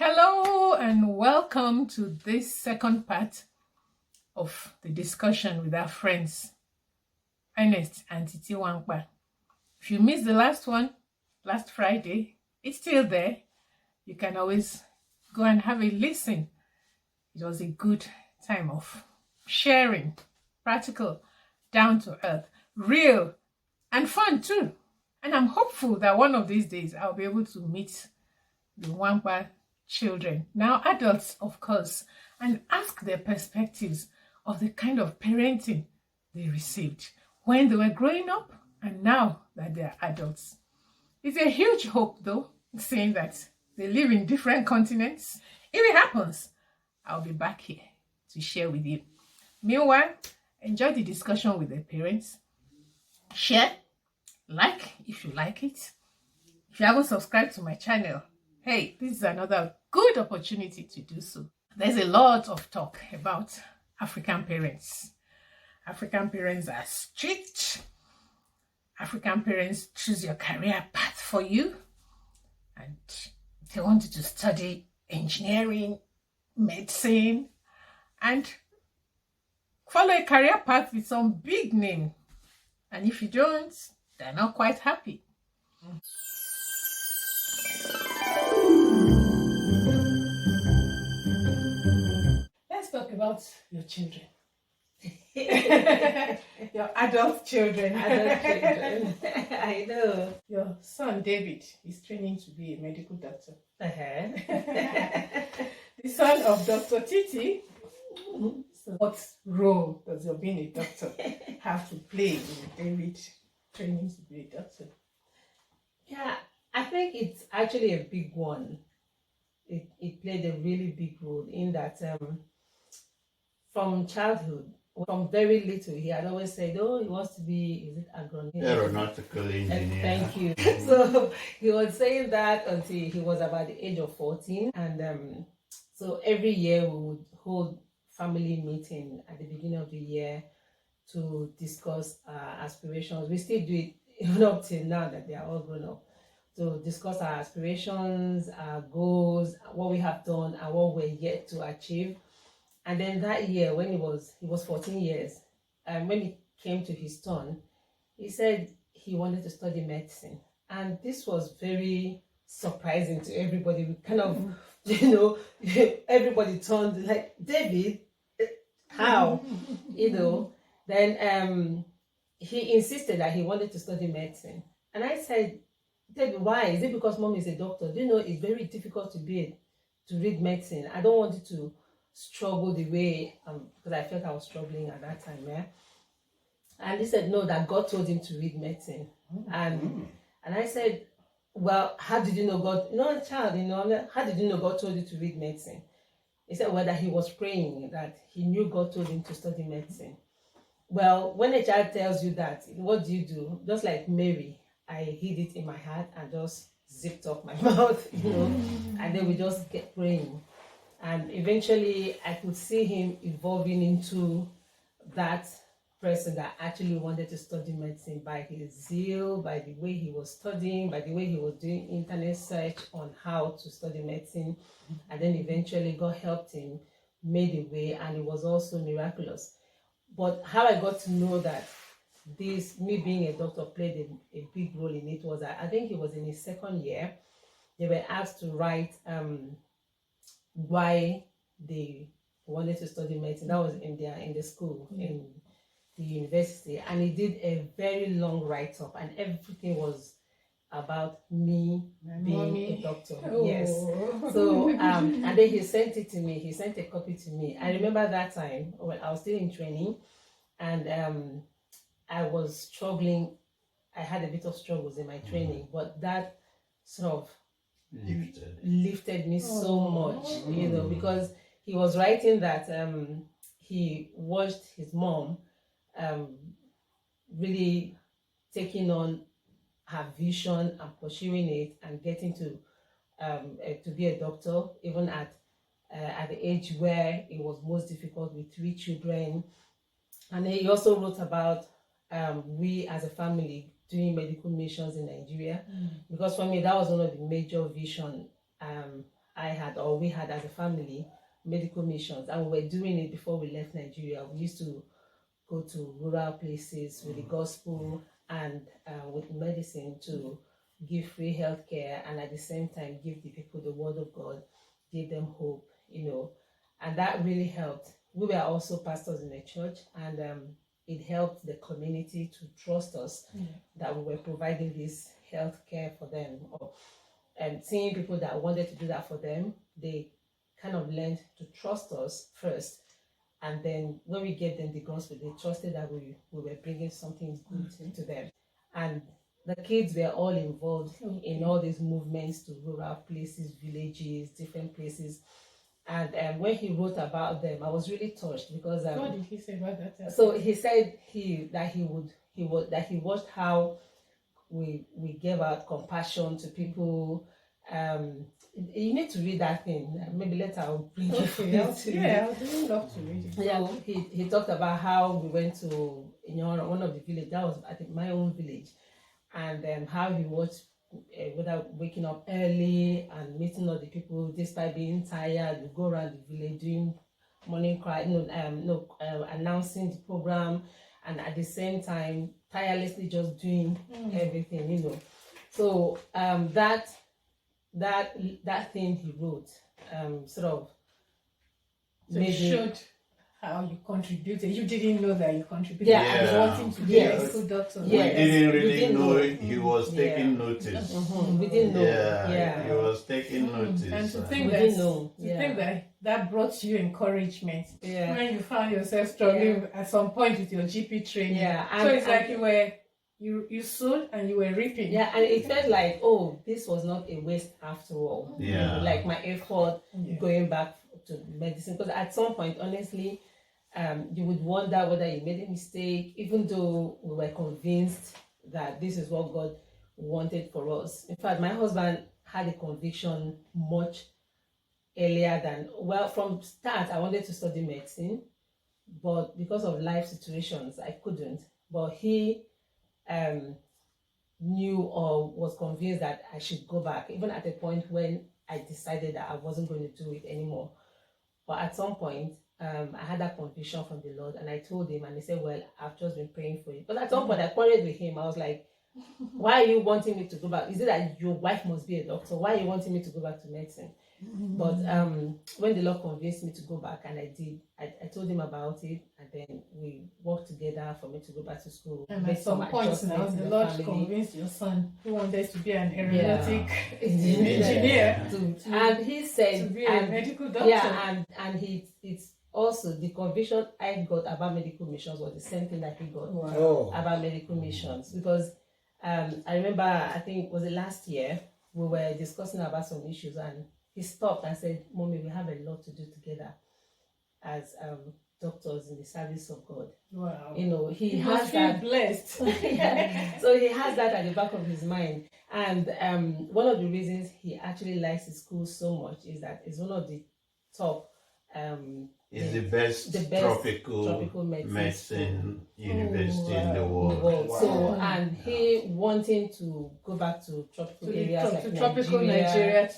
Hello and welcome to this second part of the discussion with our friends, Ernest and Titi Wangba. If you missed the last one, last Friday, it's still there. You can always go and have a listen. It was a good time of sharing, practical, down to earth, real, and fun too. And I'm hopeful that one of these days I'll be able to meet the Wangba children, now adults of course, and ask their perspectives of the kind of parenting they received when they were growing up and now that they're adults. It's a huge hope though, seeing that they live in different continents. If it happens, I'll be back here to share with you. Meanwhile, enjoy the discussion with their parents. Share, like if you like it. If you haven't subscribed to my channel, hey, this is another good opportunity to do so. There's a lot of talk about African parents. African parents are strict. African parents choose your career path for you. And they want you to study engineering, medicine, and follow a career path with some big name. And if you don't, they're not quite happy. Let's talk about your children. Your adult children. I know. Your son David is training to be a medical doctor. The son of Dr. Titi. So what role does your being a doctor have to play in David training to be a doctor? Yeah, I think it's actually a big one. It played a really big role in that from childhood, from very little, he had always said, oh, he wants to be, is it aeronautical engineer. Thank you. So he was saying that until he was about the age of 14. And so every year we would hold family meeting at the beginning of the year to discuss aspirations. We still do it even up till now that they are all grown up. To discuss our aspirations, our goals, what we have done and what we're yet to achieve. And then that year, when he was 14 years, when it came to his turn, he said he wanted to study medicine. And this was very surprising to everybody. We kind of, everybody turned like, David, how? Then he insisted that he wanted to study medicine. And I said, David, why? Is it because mom is a doctor? Do you know it's very difficult to read medicine? I don't want you to struggle the way because I felt I was struggling at that time, yeah. And he said no, that God told him to read medicine. And I said, well, how did you know God? Child, how did you know God told you to read medicine? He said, well, that he was praying, that he knew God told him to study medicine. Well, when a child tells you that, what do? Just like Mary, I hid it in my heart and just zipped up my mouth, and then we just kept praying. And eventually I could see him evolving into that person that actually wanted to study medicine by his zeal, by the way he was studying, by the way he was doing internet search on how to study medicine. And then eventually God helped him, made a way, and it was also miraculous. But how I got to know that me being a doctor played a big role in it was that I think he was in his second year. They were asked to write why they wanted to study medicine. That was in the school, in the university, and he did a very long write-up, and everything was about me being a doctor. Oh. Yes. So and then he sent it to me. He sent a copy to me. I remember that time when I was still in training, and I was struggling. I had a bit of struggles in my training, but that sort of lifted me so much, because he was writing that he watched his mom really taking on her vision and pursuing it and getting to be a doctor, even at the age where it was most difficult with 3 children. And he also wrote about we as a family doing medical missions in Nigeria, because for me that was one of the major vision we had as a family medical missions, and we were doing it before we left Nigeria. We used to go to rural places with the gospel and with medicine to give free healthcare, and at the same time give the people the word of God, give them hope, and that really helped. We were also pastors in the church, and it helped the community to trust us that we were providing this healthcare for them, and seeing people that wanted to do that for them, they kind of learned to trust us first. And then when we gave them the gospel, they trusted that we were bringing something good to them. And the kids were all involved in all these movements to rural places, villages, different places. And when he wrote about them, I was really touched because what did he say about that? So he said that he watched how we gave out compassion to people. You need to read that thing. Maybe later I'll bring it for you. Yeah, I would really love to read it. Yeah, he talked about how we went to one of the villages. That was I think my own village, and how he watched without waking up early and meeting all the people despite being tired. We go around the village doing morning cry, announcing the program, and at the same time tirelessly just doing everything. So that thing he wrote sort of showed how you contributed. You didn't know that you contributed. Yeah. And wanting to be a medical doctor. Yes. We didn't really didn't know know. he was taking notice. We didn't know. Yeah, he was taking notice. And to think We that, didn't know. think that brought you encouragement Yeah. when you found yourself struggling at some point with your GP training. Yeah. So it's like you sowed and you were reaping. Yeah, and it felt like, this was not a waste after all. Yeah. Like my effort going back to medicine. Because at some point, honestly, you would wonder whether you made a mistake, even though we were convinced that this is what God wanted for us. In fact, my husband had a conviction much earlier from start, I wanted to study medicine, but because of life situations, I couldn't. But he knew or was convinced that I should go back, even at a point when I decided that I wasn't going to do it anymore. But at some point, I had that conviction from the Lord, and I told him, and he said, well, I've just been praying for you. But at some point, I quarreled with him. I was like, why are you wanting me to go back? Is it that your wife must be a doctor? Why are you wanting me to go back to medicine? But when the Lord convinced me to go back, and I did, I told him about it, and then we worked together for me to go back to school. And at some point now, the Lord convinced your son, who wanted to be an aeronautic engineer, and he said to be a medical doctor. Yeah, and it's also the conviction I got about medical missions was the same thing that he got about medical missions, because I remember, I think was it last year, we were discussing about some issues, and he stopped and said, Mommy, we have a lot to do together as doctors in the service of God. Wow. He must has feel that blessed. Yeah. So he has that at the back of his mind. And one of the reasons he actually likes his school so much is that it's one of the top It's the best tropical medicine university in the world. Wow. So, and he wanting to go back to tropical areas like tropical Nigeria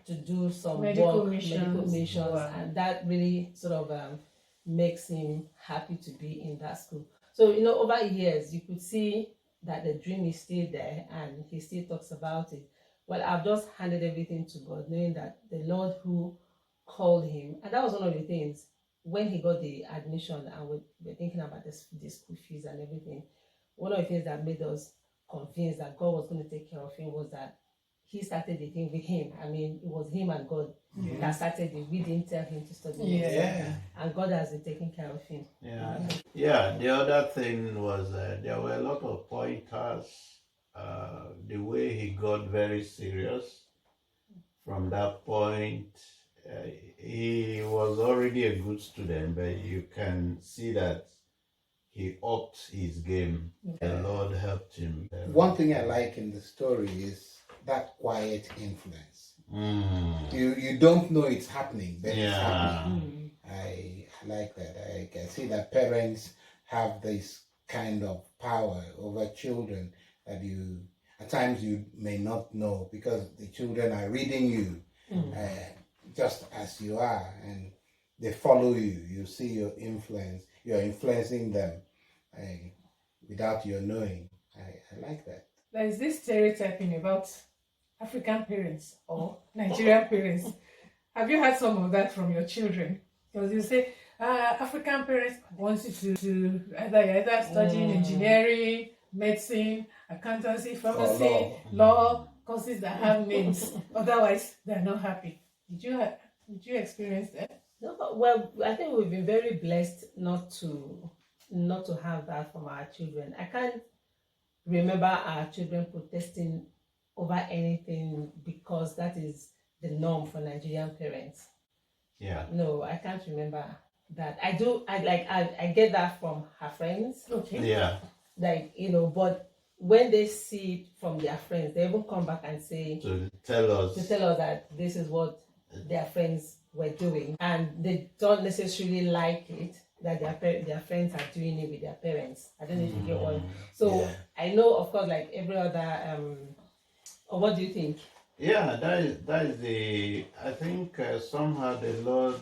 to do some medical work, missions. medical missions, Wow. and that really sort of makes him happy to be in that school. So, over years, you could see that the dream is still there, and he still talks about it. Well, I've just handed everything to God, knowing that the Lord who called him, and that was one of the things when he got the admission, and we were thinking about the school fees and everything. One of the things that made us convinced that God was going to take care of him was that he started the thing with him. I mean, it was him and God that started it. We didn't tell him to study medicine, and God has been taking care of him. Yeah. The other thing was there were a lot of pointers. The way he got very serious from that point. He was already a good student, but you can see that he upped his game. The Lord helped him. One thing I like in the story is that quiet influence. You don't know it's happening, but it's happening. I like that. I can see that parents have this kind of power over children that at times you may not know, because the children are reading you. just as you are, and they follow you. You see your influence. You're influencing them without your knowing. I like that. There is this stereotyping about African parents or Nigerian parents. Have you had some of that from your children? Because you say African parents want you to either studying engineering, medicine, accountancy, pharmacy, law, courses that have names. Otherwise, they're not happy. Did you experience that? No, but, well, I think we've been very blessed not to have that from our children. I can't remember our children protesting over anything because that is the norm for Nigerian parents. Yeah. No, I can't remember that. I get that from her friends. Okay. Yeah. Like, but when they see it from their friends, they even come back and say To tell us that this is what their friends were doing, and they don't necessarily like it that their friends are doing it with their parents. I don't know if you get one. So Yeah. I know, of course, like every other. Or what do you think? Yeah, that is the. I think somehow the Lord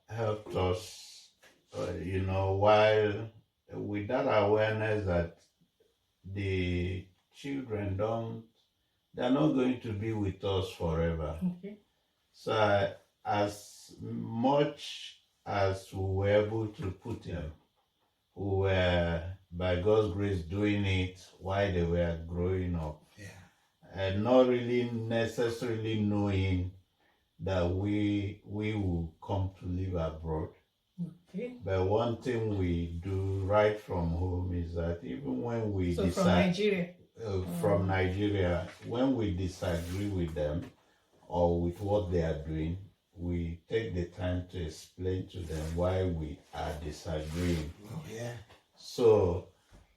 helped us, while with that awareness that the children they're not going to be with us forever. Okay. So as much as we were able to put them, who were by God's grace doing it while they were growing up, and not really necessarily knowing that we will come to live abroad. Okay. But one thing we do right from home is that even when we So decide from Nigeria. From Nigeria, when we disagree with them or with what they are doing, we take the time to explain to them why we are disagreeing. Oh, yeah. So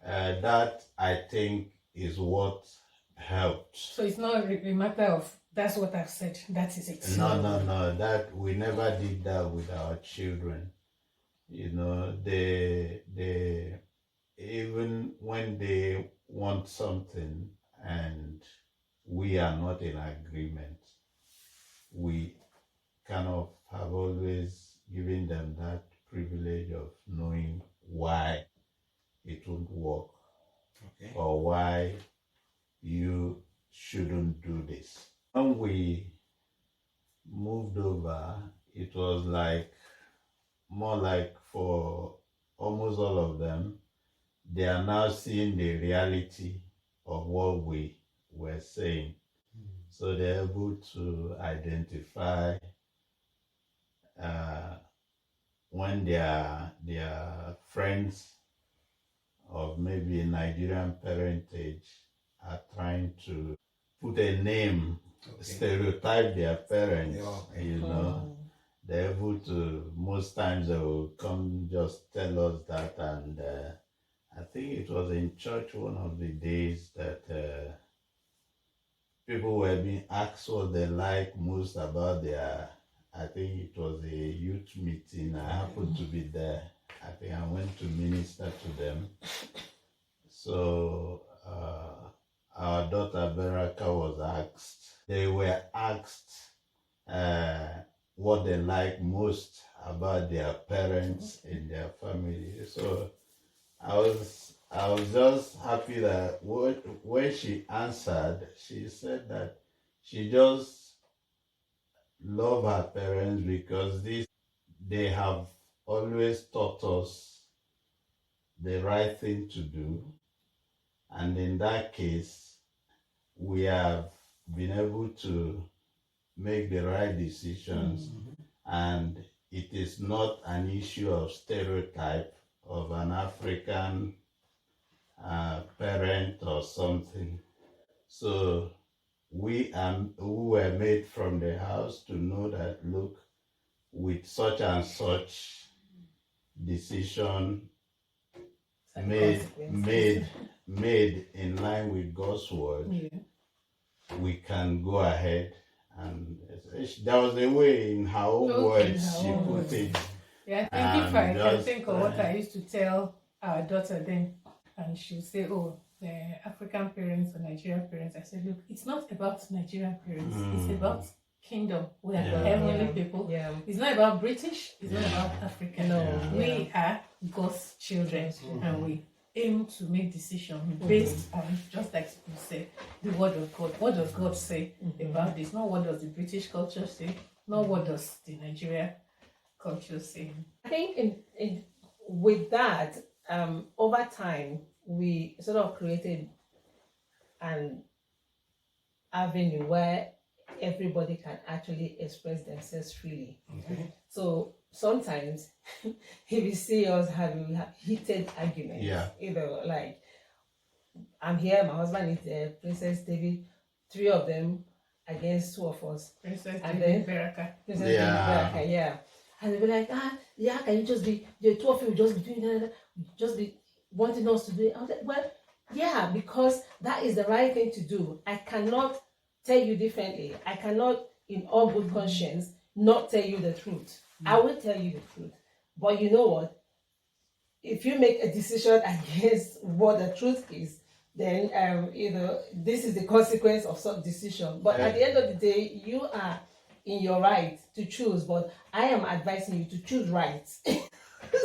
that, I think, is what helped. So it's not a matter of that's what I've said, that is it. No. That we never did that with our children. They even when they want something and we are not in agreement, we kind of have always given them that privilege of knowing why it won't work, or why you shouldn't do this. When we moved over, it was more like for almost all of them, they are now seeing the reality of what we were saying. So they're able to identify when their friends of maybe Nigerian parentage are trying to put a name, stereotype their parents, they're able to, most times they will come just tell us that. And I think it was in church one of the days that people were being asked what they like most about I think it was a youth meeting. I happened to be there. I think I went to minister to them. So our daughter Beraka was asked. They were asked what they like most about their parents in their family. So I was just happy that when she answered, she said that she just loved her parents because they have always taught us the right thing to do, and in that case, we have been able to make the right decisions, and it is not an issue of stereotype of an African parent or something. So we were made from the house to know that, look, with such and such decision made in line with God's word, we can go ahead. And there was a way in her own words she put it. Yeah, I think if I can think of what I used to tell our daughter then, and she'll say, oh, the African parents or Nigerian parents, I said, look, it's not about Nigerian parents, it's about kingdom. We are Yeah. heavenly Yeah. people. Yeah. It's not about British. It's not Yeah. about African. No. Yeah. We are God's children, and we aim to make decisions based on, just like you said, the word of God. What does God say about this? Not what does the British culture say, not what does the Nigeria culture say. I think in with that, over time, we sort of created an avenue where everybody can actually express themselves freely. Okay. So sometimes, if you see us having heated arguments, Yeah. either like, I'm here, my husband is there, Princess David, three of them against two of us. Princess And David then- Beraka. Princess Yeah. David Baraka, yeah. And they'll be like, yeah, can you just be, the two of you will just be doing that, just be wanting us to do it. I was like, well, yeah, because that is the right thing to do. I cannot tell you differently. I cannot, in all good conscience, not tell you the truth. I will tell you the truth. But you know what? If you make a decision against what the truth is, then this is the consequence of such decision. But at the end of the day, you are in your right to choose. But I am advising you to choose right.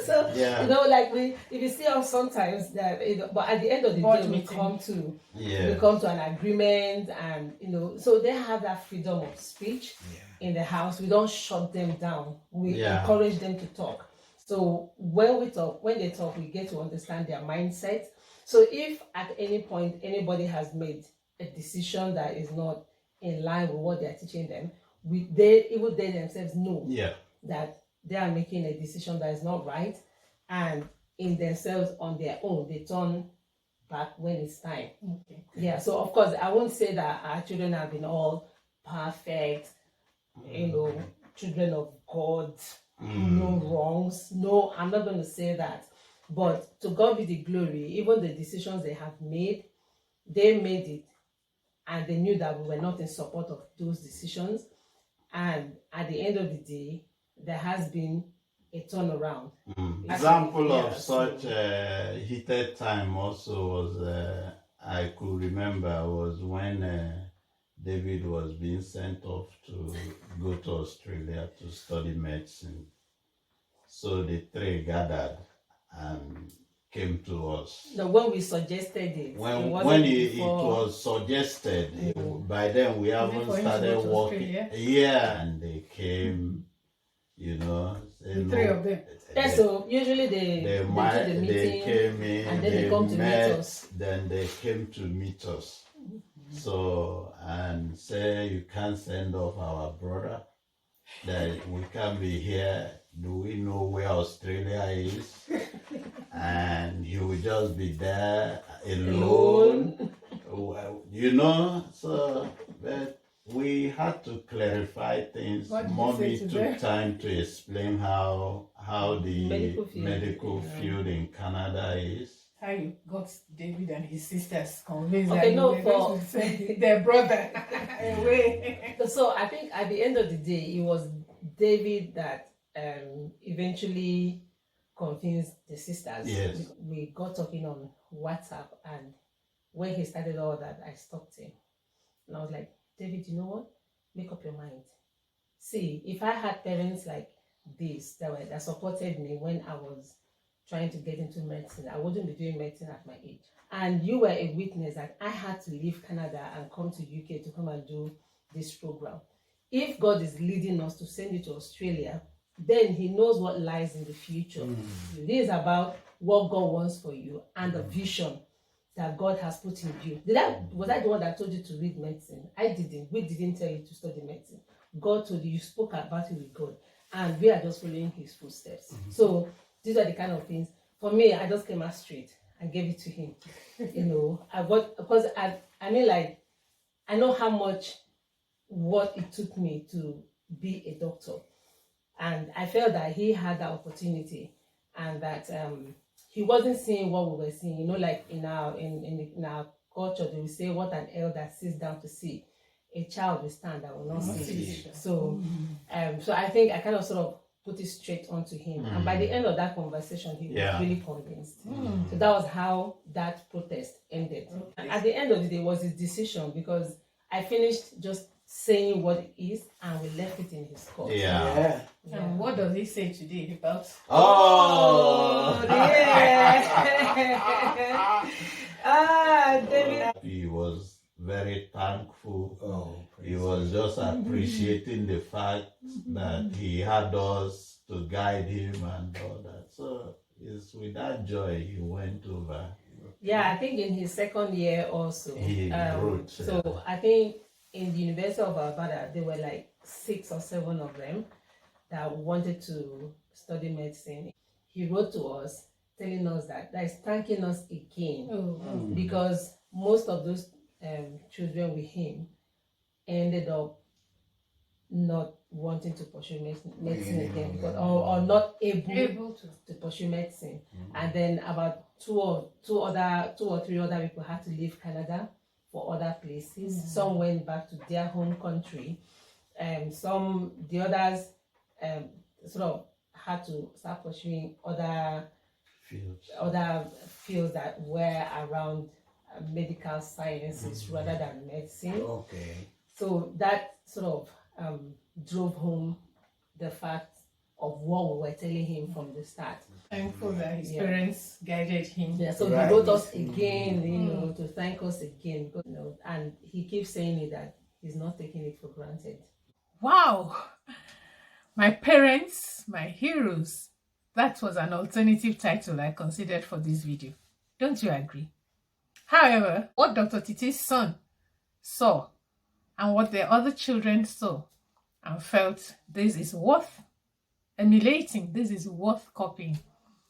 So Yeah. like if you see us sometimes that but at the end of the Board day, meeting. we come to an agreement, and so they have that freedom of speech in the house. We don't shut them down. We encourage them to talk. So when they talk, we get to understand their mindset. So if at any point anybody has made a decision that is not in line with what they are teaching them, they themselves know that they are making a decision that is not right, and in themselves on their own they turn back when it's time. Okay. Yeah. So of course I won't say that our children have been all perfect, children of God, no wrongs. No, I'm not going to say that. But to God be the glory. Even the decisions they have made, they made it, and they knew that we were not in support of those decisions. And at the end of the day, there has been a turnaround. Example yeah, of such heated time also was, I could remember, was when David was being sent off to go to Australia to study medicine. So the three gathered and came to us. No, when we suggested it, When it was suggested, by then we haven't for him to started go to working. Australia? Yeah, and they came, say, The three of them. Yeah, so usually they do the they meeting, came in, and then they come to met, meet us. Then they came to meet us. So, and say you can't send off our brother, that we can't be here. Do we know where Australia is? And he will just be there alone. Well, so but we had to clarify things. What did you Mommy say to took them? time to explain how the Medical field. field in Canada is. How you got David and his sisters convinced Okay, that no, you were going to send their brother away. So I think at the end of the day, it was David that eventually convinced the sisters. Yes. We got talking on WhatsApp, and when he started all that, I stopped him. And I was like, David, you know what? Make up your mind. See, if I had parents like this that supported me when I was trying to get into medicine, I wouldn't be doing medicine at my age. And you were a witness that I had to leave Canada and come to UK to come and do this program. If God is leading us to send you to Australia, then he knows what lies in the future. This is about what God wants for you and the vision that God has put in you. Was I the one that told you to read medicine? I didn't. We didn't tell you to study medicine. God told you. You spoke about it with God, and we are just following his footsteps. So these are the kind of things. For me, I just came out straight and gave it to him. I know how much what it took me to be a doctor, and I felt that he had that opportunity, and that he wasn't seeing what we were seeing. Like in our culture, they will say, "What an elder sits down to see, a child will stand that will not see." So, so I think I kind of sort of put it straight onto him, and by the end of that conversation, he was really convinced. So that was how that protest ended. And at the end of the day, it was his decision, because I finished just saying what it is, and we left it in his court. Yeah. And what does he say today about? Oh, yeah. David. He was very thankful. Oh, He was just appreciating the fact that he had us to guide him and all that. So it's with that joy he went over. Yeah, I think in his second year also. He wrote. So I think in the University of Alberta, there were like 6 or 7 of them that wanted to study medicine. He wrote to us telling us that is thanking us again because most of those children with him ended up not wanting to pursue medicine again because, or not able to pursue medicine. And then about two or three other people had to leave Canada for other places. Some went back to their home country. The others sort of had to start pursuing other fields that were around medical sciences rather than medicine. Okay. So that sort of drove home the fact of what we were telling him from the start. Thankful that his parents guided him. Yeah, so he wrote us again, to thank us again, because, and he keeps saying it that he's not taking it for granted. Wow, my parents, my heroes. That was an alternative title I considered for this video. Don't you agree? However, what Dr. Titi's son saw and what the other children saw and felt this is worth emulating, this is worth copying.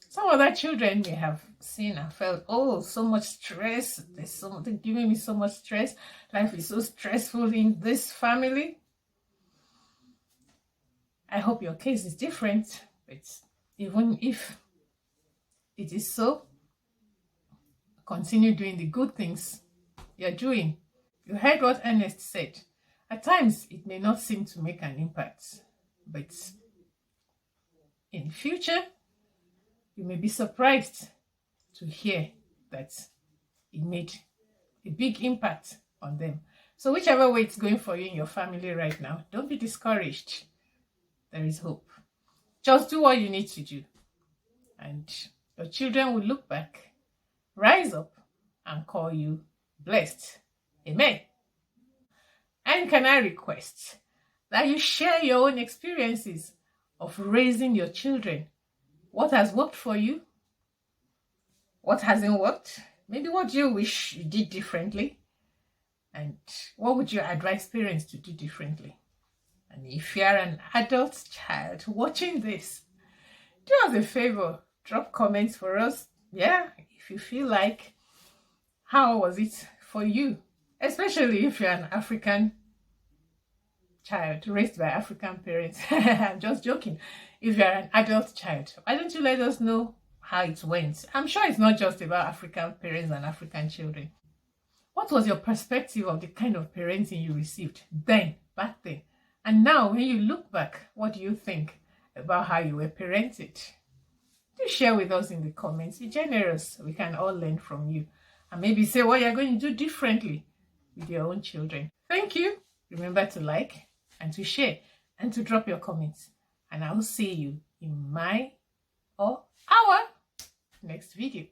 Some other children may have seen and felt, oh, so much stress, there's something giving me so much stress, life is so stressful in this family. I hope your case is different, but even if it is so, continue doing the good things you're doing. You heard what Ernest said. At times, it may not seem to make an impact, but in future, you may be surprised to hear that it made a big impact on them. So whichever way it's going for you in your family right now, don't be discouraged. There is hope. Just do what you need to do, and your children will look back, rise up, and call you blessed. Amen. And can I request that you share your own experiences of raising your children? What has worked for you? What hasn't worked? Maybe what you wish you did differently? And what would you advise parents to do differently? And if you're an adult child watching this, do us a favor, drop comments for us. Yeah, if you feel like, how was it for you? Especially if you're an African child raised by African parents. I'm just joking. If you're an adult child, why don't you let us know how it went? I'm sure it's not just about African parents and African children. What was your perspective of the kind of parenting you received then, back then? And now, when you look back, what do you think about how you were parented? Do share with us in the comments. Be generous. We can all learn from you. And maybe say what you're going to do differently with your own children. Thank you. Remember to like and to share and to drop your comments. And I'll see you in my or our next video.